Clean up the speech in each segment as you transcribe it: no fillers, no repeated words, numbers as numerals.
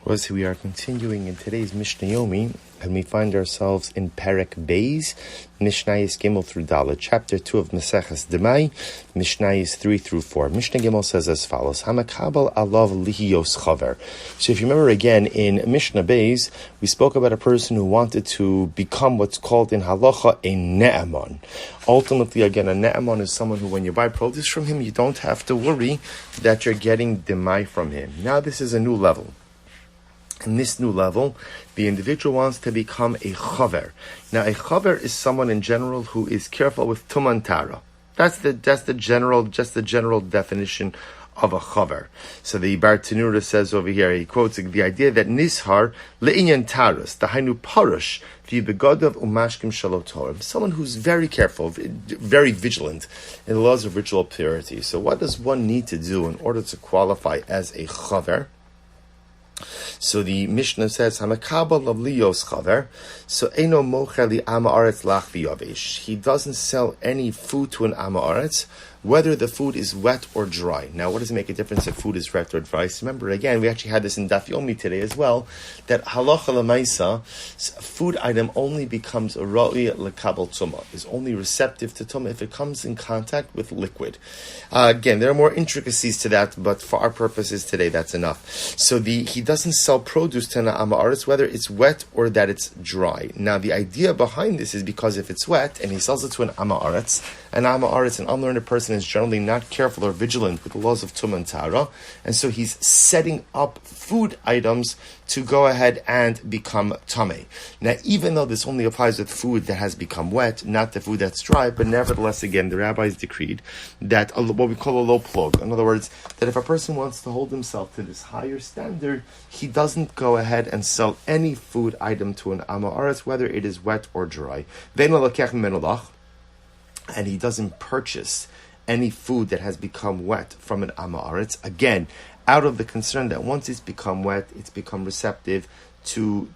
As we are continuing in today's Mishna Yomi, and we find ourselves in Perek Beis, Mishnayos Gimel through Dalet, chapter 2 of Maseches Demai, Mishnayos 3 through 4. Mishnah Gimel says as follows: Hamakabel alav lihiyos chaver. So if you remember again, in Mishnah Beis, we spoke about a person who wanted to become what's called in halacha a ne'aman. Ultimately, again, a ne'aman is someone who, when you buy produce from him, you don't have to worry that you're getting demai from him. Now this is a new level. In this new level, the individual wants to become a chaver. Now, a chaver is someone in general who is careful with tuman tara. That's the general definition of a chaver. So the Bartanura says over here, he quotes the idea that nishar le'inyan taras, the hainu parush, the begodav umashkim shalotorim, someone who's very careful, very vigilant in the laws of ritual purity. So what does one need to do in order to qualify as a chaver? So the Mishnah says, "Hamakabel liyos chaver." So eno mocheli amaretz lach v'yavesh. He doesn't sell any food to an amaretz, whether the food is wet or dry. Now, what does it make a difference if food is wet or dry? So remember, again, we actually had this in Daf Yomi today as well, that halacha l'maisa, a food item only becomes a ra'i lekabel tumah, is only receptive to tumah if it comes in contact with liquid. Again, there are more intricacies to that, but for our purposes today, that's enough. So he doesn't sell produce to an amaretz, whether it's wet or that it's dry. Now, the idea behind this is because if it's wet and he sells it to an amaretz, an unlearned person is generally not careful or vigilant with the laws of tum and tara, and so he's setting up food items to go ahead and become tameh. Now, even though this only applies with food that has become wet, not the food that's dry, but nevertheless, again, the rabbis decreed that what we call a low plug. In other words, that if a person wants to hold himself to this higher standard, he doesn't go ahead and sell any food item to an amaretz, whether it is wet or dry. And he doesn't purchase any food that has become wet from an amaretz, again, out of the concern that once it's become wet, it's become receptive to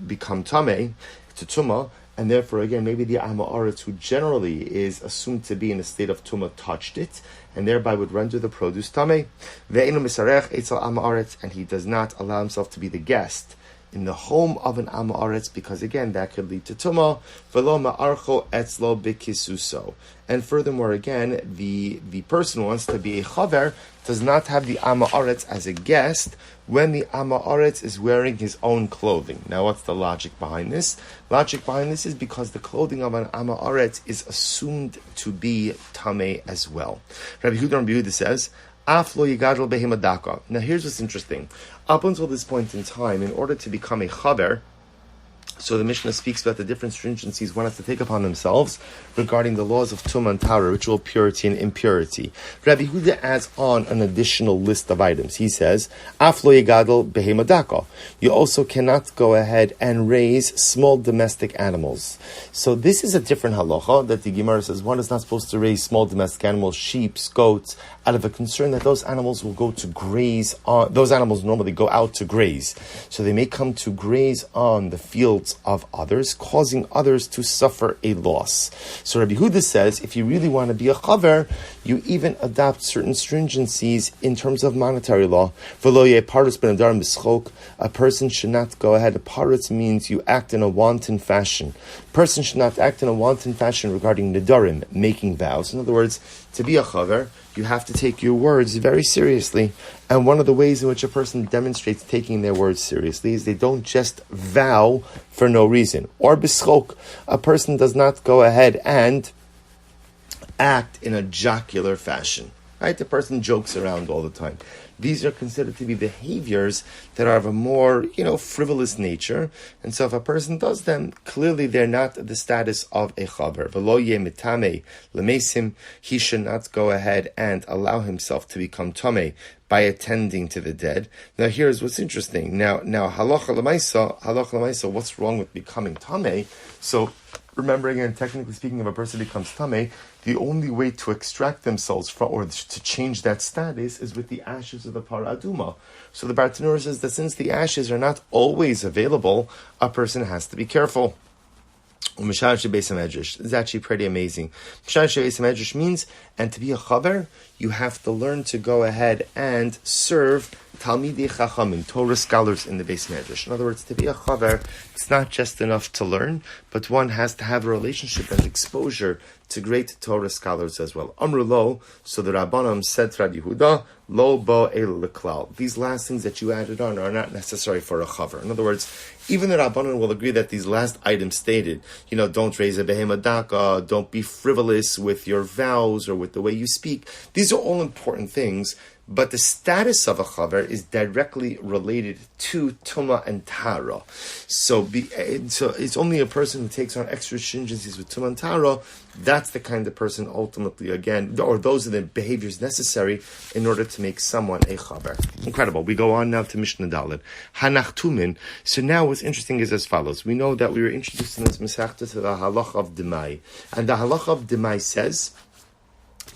become tameh, to tumah, and therefore, again, maybe the amaretz, who generally is assumed to be in a state of tumah, touched it, and thereby would render the produce tameh. Ve'enu misarech etzel amaretz, and he does not allow himself to be the guest in the home of an amaretz, because again, that could lead to tumah. V'lo ma'archo etzlo b'kisuso. And furthermore, again, the person who wants to be a chaver does not have the amaretz as a guest when the amaretz is wearing his own clothing. Now, what's the logic behind this? Logic behind this is because the clothing of an amaretz is assumed to be tameh as well. Rabbi Yehuda says, Af lo yigadol behimadaka. Now, here's what's interesting. Up until this point in time, in order to become a chaver, so the Mishnah speaks about the different stringencies one has to take upon themselves regarding the laws of tum and tara, ritual purity and impurity. Rabbi Yehuda adds on an additional list of items. He says, Af lo yigadol behimadaka. You also cannot go ahead and raise small domestic animals. So this is a different halacha that the Gemara says one is not supposed to raise small domestic animals, sheep, goats, out of a concern that those animals will go to graze on. Those animals normally go out to graze, so they may come to graze on the fields of others, causing others to suffer a loss. So Rabbi Yehuda says, if you really want to be a chaver, you even adopt certain stringencies in terms of monetary law. A person should not go ahead. A parutz means you act in a wanton fashion. A person should not act in a wanton fashion regarding nedarim, making vows. In other words, to be a chaver, you have to take your words very seriously. And one of the ways in which a person demonstrates taking their words seriously is they don't just vow for no reason. Or bischok, a person does not go ahead and act in a jocular fashion. Right? The person jokes around all the time. These are considered to be behaviors that are of a more, frivolous nature. And so if a person does them, clearly they're not the status of a chaver. V'lo yeh mitame lemesim, he should not go ahead and allow himself to become tameh by attending to the dead. Now here's what's interesting. Now halacha l'maisa, what's wrong with becoming tameh? So remember again, technically speaking, if a person becomes tameh, the only way to extract themselves from, or to change that status, is with the ashes of the para aduma. So the Bartanura says that since the ashes are not always available, a person has to be careful. This is actually pretty amazing. Means, and to be a chaver, you have to learn to go ahead and serve Talmidei Chachamim, Torah scholars in the Beis Medrash. In other words, to be a chaver, it's not just enough to learn, but one has to have a relationship and exposure to great Torah scholars as well. Amru lo, so the Rabbanim said to Rabbi Yehuda, lo bo el leklal. These last things that you added on are not necessary for a chaver. In other words, even the Rabbanim will agree that these last items stated, don't raise a behema daka, don't be frivolous with your vows or with the way you speak. These are all important things, but the status of a chaver is directly related to Tumah and Tara. So it's only a person who takes on extra stringencies with Tumah and Tara, that's the kind of person ultimately, again, or those are the behaviors necessary in order to make someone a chaver. Incredible. We go on now to Mishna Dalet. Hanachtumin. So now what's interesting is as follows. We know that we were introduced in this Masechta to the halacha of Demai. And the halacha of Demai says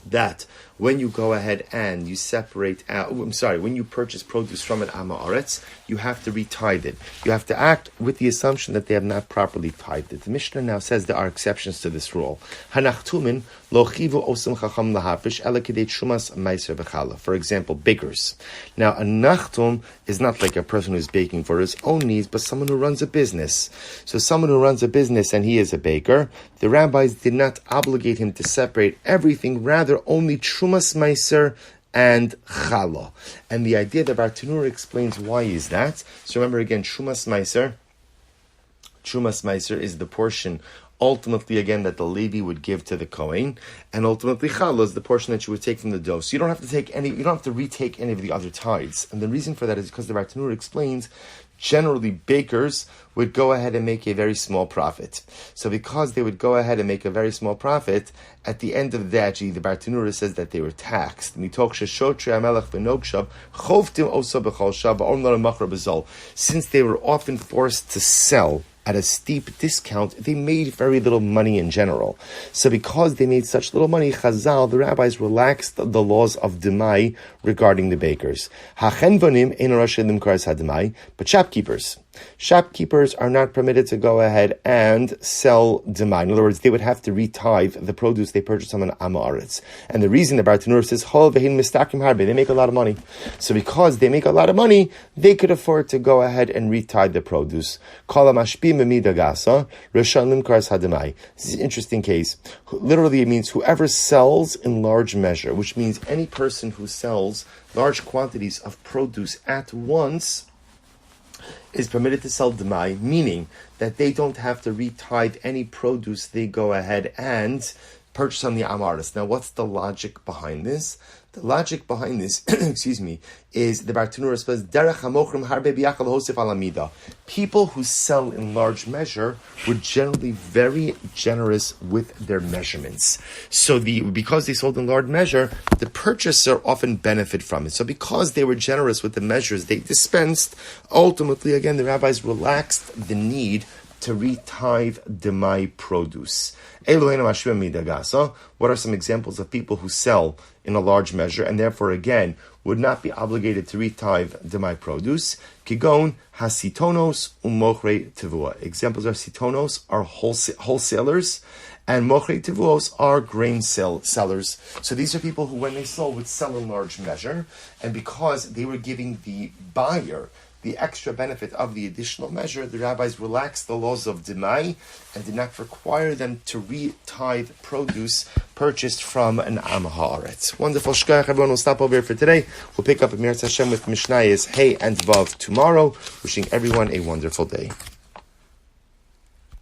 that when you go ahead and you when you purchase produce from an Am Haaretz, you have to retithe it. You have to act with the assumption that they have not properly tithed it. The Mishnah now says there are exceptions to this rule. Hanachtumin lo chivu osam chacham lahafish ela kedei shumas meiser v'chala. For example, bakers. Now, a nachtum is not like a person who's baking for his own needs, but someone who runs a business. So someone who runs a business and he is a baker, the rabbis did not obligate him to separate everything, rather only Shumas Meiser and Chala. And the idea that Bartanur explains why is that. So remember again, Shumas Meiser is the portion ultimately again that the Levi would give to the Kohen, and ultimately Chala is the portion that you would take from the dough. So you don't have to retake any of the other tithes. And the reason for that is because the Bartanur explains generally bakers would go ahead and make a very small profit. So because they would go ahead and make a very small profit, at the end of the day, actually, the Bartanura says that they were taxed. Since they were often forced to sell at a steep discount, they made very little money in general. So because they made such little money, Chazal, the rabbis, relaxed the laws of Demai regarding the bakers. But shopkeepers are not permitted to go ahead and sell Demai. In other words, they would have to retithe the produce they purchased from an Am Haaretz. And the reason the Bartanur says, they make a lot of money. So because they make a lot of money, they could afford to go ahead and retithe the produce. This is an interesting case. Literally, it means whoever sells in large measure, which means any person who sells large quantities of produce at once is permitted to sell Demai, meaning that they don't have to retithe any produce they go ahead and purchase on the Am Haaretz. Now, what's the logic behind this? The logic behind this, is the Bartanura says, Derech hamochrim harbe biyachal hosef alamida. People who sell in large measure were generally very generous with their measurements. So because they sold in large measure, the purchaser often benefit from it. So because they were generous with the measures they dispensed, ultimately, again, the rabbis relaxed the need to retithe Demai produce. What are some examples of people who sell in a large measure and therefore again would not be obligated to retithe Demai produce? Kigon hasitonos umochrei tivua. Examples are sitonos are wholesalers, and mochrei tivuos are grain sellers. So these are people who, when they sold, would sell in large measure, and because they were giving the buyer the extra benefit of the additional measure, the rabbis relaxed the laws of Demai and did not require them to retithe produce purchased from an Am Haaretz. Wonderful. Shkoyach, everyone. We'll stop over here for today. We'll pick up Amir Hashem with Mishnayos Hey and Vav tomorrow. Wishing everyone a wonderful day.